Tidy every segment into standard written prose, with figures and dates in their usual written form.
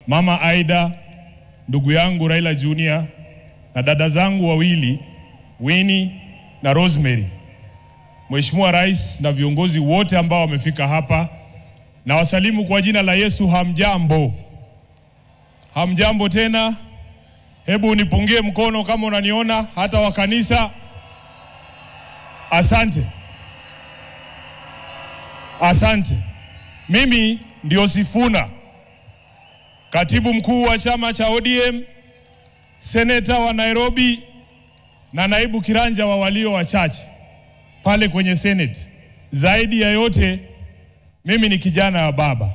Mama Aida, ndugu yangu Raila Junior, na dada zangu wawili Winnie na Rosemary. Mheshimiwa Rais na viongozi wote ambao wamefika hapa, na wasalimu kwa jina la Yesu. Hamjambo. Hamjambo tena. Hebu nipungie mkono kama unaniona, hata wa kanisa. Asante. Asante. Mimi ndio Sifuna, katibu mkuu wa chama cha ODM, seneta wa Nairobi na naibu kiranja wa walio wachache pale kwenye Senate. Zaidi ya yote, mimi ni kijana wa baba.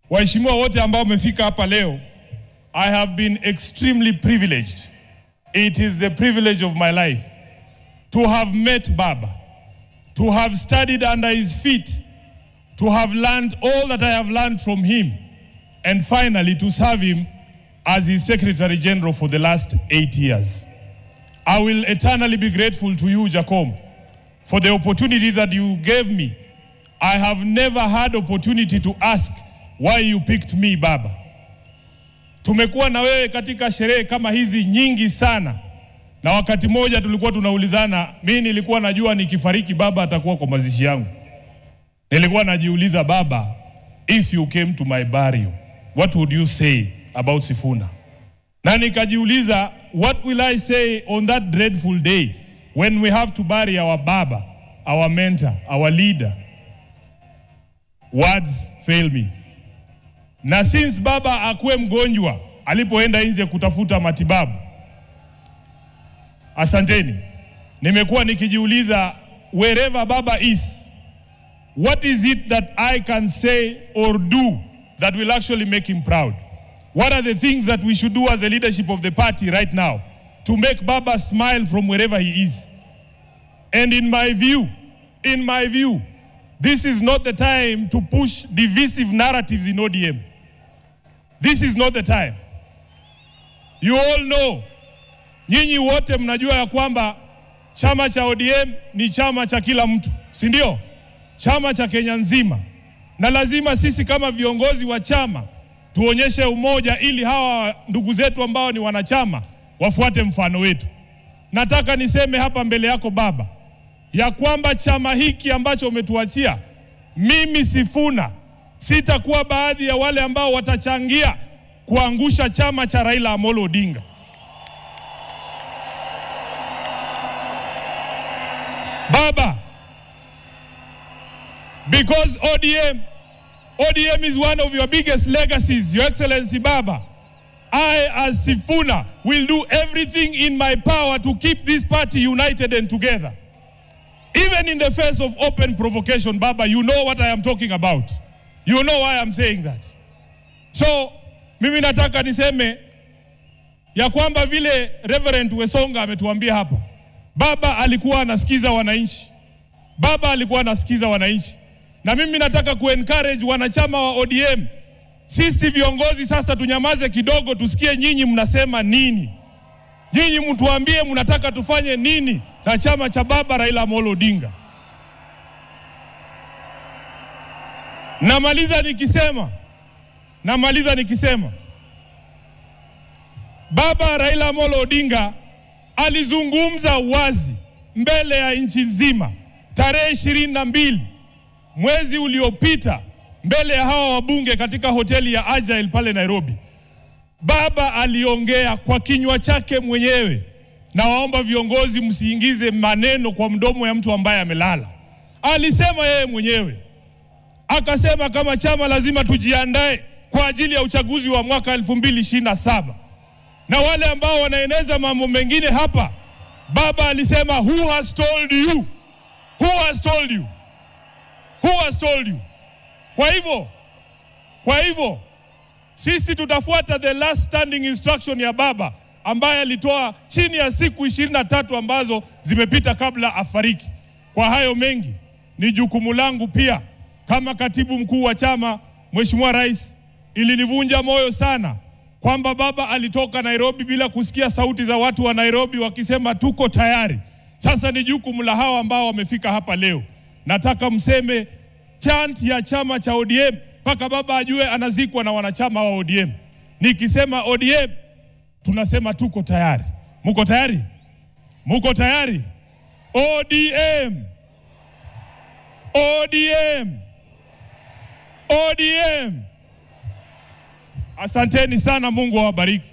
Waheshimiwa wote ambao wamefika hapa leo, I have been extremely privileged. It is the privilege of my life to have met Baba, to have studied under his feet, to have learned all that I have learned from him, and finally to serve him as his Secretary General for the last 8 years. I will eternally be grateful to you, Jacom, for the opportunity that you gave me. I have never had opportunity to ask why you picked me, Baba. Tumekuwa na wewe katika sherehe kama hizi nyingi sana, na wakati moja tulikuwa tunaulizana, mimi nilikuwa najua nikifariki Baba atakuwa kwa mazishi yangu. Nilikuwa najiuliza, Baba, if you came to my burial, what would you say about Sifuna? Na nikajiuliza, what will I say on that dreadful day when we have to bury our Baba, our mentor, our leader? Words fail me. Na since Baba akuwe mgonjwa alipoenda nje kutafuta matibabu, asanteni, nimekuwa nikijiuliza, wherever Baba is, what is it that I can say or do that will actually make him proud? What are the things that we should do as a leadership of the party right now to make Baba smile from wherever he is? And in my view, this is not the time to push divisive narratives in ODM. This is not the time. You all know, nyinyi wote mnajua ya kwamba chama cha ODM ni chama cha kila mtu, si ndio? Chama cha Kenya nzima. Na lazima sisi kama viongozi wa chama tuonyeshe umoja ili hawa ndugu zetu ambao ni wanachama wafuate mfano wetu. Nataka niseme hapa mbele yako Baba, ya kwamba chama hiki ambacho umetuachia, mimi Sifuna sitakuwa baadhi ya wale ambao watachangia kuangusha chama cha Raila Amolo Odinga. Baba, because ODM is one of your biggest legacies, Your Excellency Baba, I as Sifuna will do everything in my power to keep this party united and together. Even in the face of open provocation, Baba, you know what I am talking about. You know why I'm saying that. So, mimi nataka niseme ya kwamba vile Reverend Wesonga ametuambia hapa, Baba alikuwa anasikiza wananchi. Baba alikuwa anasikiza wananchi. Na mimi nataka kuencourage wanachama wa ODM. Sisi viongozi sasa tunyamaze kidogo, tusikie nyinyi mnasema nini. Nyinyi mtuambie mnataka tufanye nini na chama cha Baba Raila Amolo Odinga. Namaliza nikisema Baba Raila Amolo Odinga alizungumza wazi mbele ya nchi nzima tarehe 22 mwezi uliopita mbele ya hawa wabunge katika hoteli ya Agile pale Nairobi. Baba aliongea kwa kinywa chake mwenyewe, na waomba viongozi msiingize maneno kwa mdomo ya mtu ambaye amelala. Alisema yeye mwenyewe, akasema kama chama lazima tujiandae kwa ajili ya uchaguzi wa mwaka 2027. Na wale ambao wanaeneza mambo mengine hapa, Baba alisema, who has told you? Who has told you? Who has told you? Kwa hivyo sisi tutafuata the last standing instruction ya Baba ambaye alitoa chini ya siku 23 ambazo zimepita kabla afariki. Kwa hayo mengi, ni jukumu langu pia kama katibu mkuu wa chama. Mheshimiwa Rais, ilinivunja moyo sana kwamba Baba alitoka Nairobi bila kusikia sauti za watu wa Nairobi wakisema tuko tayari. Sasa ni jukumu la hawa ambao wamefika hapa leo. Nataka mseme chant ya chama cha ODM mpaka baba ajue anazikwa na wanachama wa ODM. Nikisema ODM, tunasema tuko tayari. Muko tayari? Muko tayari? ODM! ODM! ODM! Asanteni sana, Mungu awabariki.